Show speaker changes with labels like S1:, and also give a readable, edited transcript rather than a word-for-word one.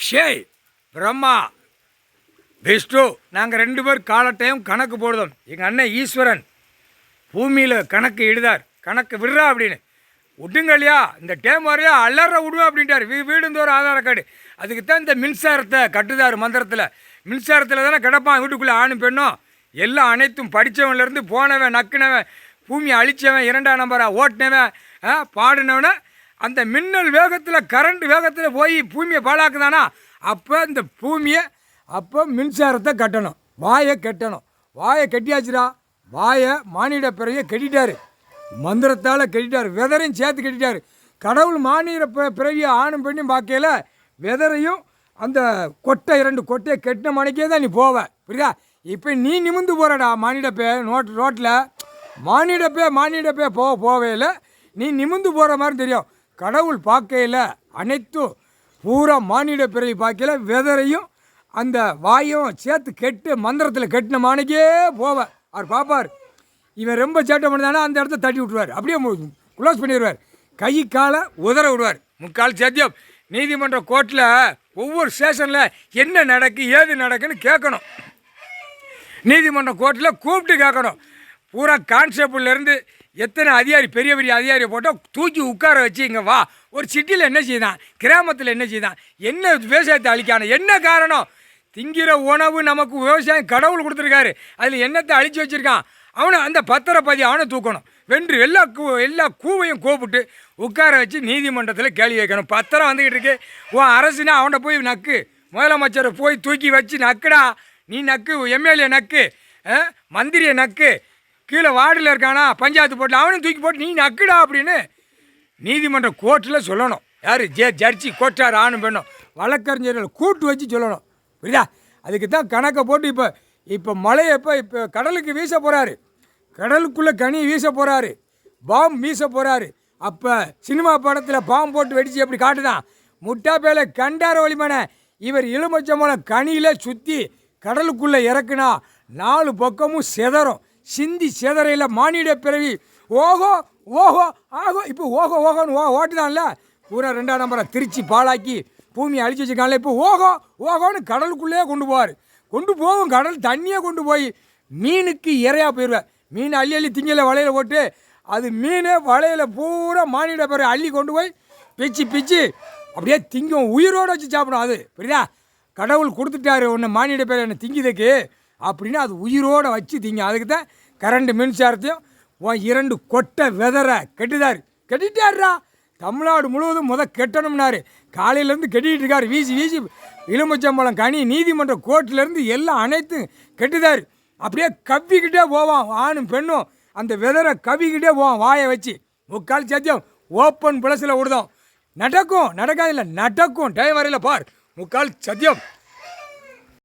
S1: ஷேய் பிரம்மா விஷ்ணு நாங்கள் 2 பேர் காலட்டையும் கணக்கு போடுதோம். எங்கள் அண்ணன் ஈஸ்வரன் பூமியில் கணக்கு இடுதார், கணக்கு விடுறா அப்படின்னு. விட்டுங்க இல்லையா, இந்த டேம் வரையா அலற விடுவேன் அப்படின்ட்டார். வீடுந்தோறும் ஆதார கார்டு. அதுக்கு தான் இந்த மின்சாரத்தை கட்டுதார் மந்திரத்தில். மின்சாரத்தில் தானே கிடப்பான் வீட்டுக்குள்ளே ஆணும் பெண்ணும். எல்லாம் அனைத்தும் படித்தவன்லேருந்து போனவன் நக்குனவன் பூமியை அழித்தவன் 2ஆம் நம்பராக ஓட்டினவன் பாடினவனை அந்த மின்னல் வேகத்தில் கரண்ட் வேகத்தில் போய் பூமியை பாழாக்குதானா அப்போ இந்த பூமியை அப்போ மின்சாரத்தை கட்டணும், வாயை கட்டணும். வாயை கட்டியாச்சுடா, வாயை மானிட பிறவியை கட்டிட்டார், மந்திரத்தால் கட்டிட்டார், வெதரையும் சேர்த்து கட்டிட்டார். கடவுள் மானிட பிறவியை ஆணும் பெண்ணும் பார்க்கையில் வெதரையும் அந்த கொட்டை 2 கொட்டையை கட்டின மணிக்கே தான் நீ போவ, புரியுதா? இப்போ நீ நிமிந்து போகிறடா மானிடப்பே ரோட்டில் மானிடப்பே போவையில் நீ நிமிந்து போகிற மாதிரி தெரியும். கடவுள் பார்க்கையில் அனைத்தும் பூரா மானிட பிறவி பார்க்கையில் வெதரையும் அந்த வாயும் சேர்த்து கெட்டு மந்திரத்தில் கெட்டின மாணிக்கே போவேன். அவர் பார்ப்பார், இவன் ரொம்ப சேட்டை பண்ணானா அந்த இடத்த தட்டி விட்டுருவார், அப்படியே க்ளோஸ் பண்ணிடுவார், கை காலை உதற விடுவார். முக்கால் சத்தியம். நீதிமன்ற கோர்ட்டில் ஒவ்வொரு ஸ்டேஷனில் என்ன நடக்கு ஏது நடக்குன்னு கேட்கணும். நீதிமன்ற கோர்ட்டில் கூப்பிட்டு கேட்கணும். பூரா கான்ஸ்டபிள்லேருந்து எத்தனை அதிகாரி பெரிய அதிகாரியை போட்டால் தூக்கி உட்கார வச்சு இங்கே வா, ஒரு சிட்டியில் என்ன செய்தான், கிராமத்தில் என்ன செய்தான், என்ன விவசாயத்தை அழிக்கான, என்ன காரணம்? திங்கிற உணவு நமக்கு விவசாயம் கடவுள் கொடுத்துருக்காரு, அதில் என்னத்தை அழிச்சு வச்சுருக்கான், அவனை அந்த பத்திரப்பதி அவனை தூக்கணும். வென்று எல்லா கூவையும் கூப்பிட்டு உட்கார வச்சு நீதிமன்றத்தில் கேள்வி வைக்கணும். பத்திரம் வந்துக்கிட்டு இருக்கு, உன் அரசுனா அவனை போய் நக்கு, முதலமைச்சரை போய் தூக்கி வச்சு நக்குடா, நீ நக்கு, எம்எல்ஏ நக்கு, மந்திரியை நக்கு, கீழே வார்டில் இருக்கானா பஞ்சாயத்து போட்டில் அவனையும் தூக்கி போட்டு நீ நக்குடா அப்படின்னு நீதிமன்ற கோர்ட்டில் சொல்லணும். யார் ஜட்ஜி கோர்ட்டார் ஆணும் பெண்ணும் வழக்கறிஞர்கள் கூட்டு வச்சு சொல்லணும், புரியுதா? அதுக்கு தான் கணக்கை போட்டு இப்போ மழையை இப்போ கடலுக்கு வீச போகிறாரு, கடலுக்குள்ளே கனி வீச போகிறாரு, பாம்பு வீச போகிறாரு. அப்போ சினிமா படத்தில் பாம்பு போட்டு வெடித்து எப்படி காட்டுதான், முட்டா பேல கண்டார வழிமான இவர் எலுமிச்சம்பழ கனியில் சுற்றி கடலுக்குள்ளே இறக்குனா 4 பக்கமும் செதறும், சிந்தி செதறையில் மானிட பிறவி ஓஹோ ஓஹோ ஆகோ. இப்போ ஓஹோன்னு ஓட்டுதான்ல பூரா 2ஆம் நம்பரை திருச்சி பாழாக்கி பூமியை அழிச்சு வச்சுருக்காங்களே, இப்போ ஓஹோன்னு கடலுக்குள்ளேயே கொண்டு போவார். கொண்டு போகும் கடல் தண்ணியே கொண்டு போய் மீனுக்கு இறையாக போயிடுவார். மீன் அள்ளி திங்கலை வலையில் போட்டு அது மீன் வலையில் பூரா மானிட பிறகு அள்ளி கொண்டு போய் பிச்சு அப்படியே திங்கும், உயிரோடு வச்சு சாப்பிடும். அது புரியுதா? கடவுள் கொடுத்துட்டாரு ஒன்று மானிட பேர் என்னை திங்கிதுக்கு அப்படின்னு அது உயிரோடு வச்சு திங்க. அதுக்கு தான் கரண்ட் மின்சாரத்தையும் 2 கொட்டை வெதரை கட்டிட்டாருடா. தமிழ்நாடு முழுவதும் கட்டணும்னாரு. காலையிலேருந்து கட்டிகிட்டு இருக்காரு, வீசி எலுமிச்சம்பழம் கனி நீதிமன்ற கோர்ட்டிலேருந்து எல்லாம் அனைத்தும் கட்டுதார். அப்படியே கவ்விக்கிட்டே போவான், ஆணும் பெண்ணும் அந்த வெதரை கவ்விக்கிட்டே போவான் வாயை வச்சு. முக்கால் சத்தியம் ஓப்பன் பிளஸில் விடுதோம். நடக்காதில்லை, நடக்கும். டைம் வரையில் பார், முக்கால் சத்தியம்.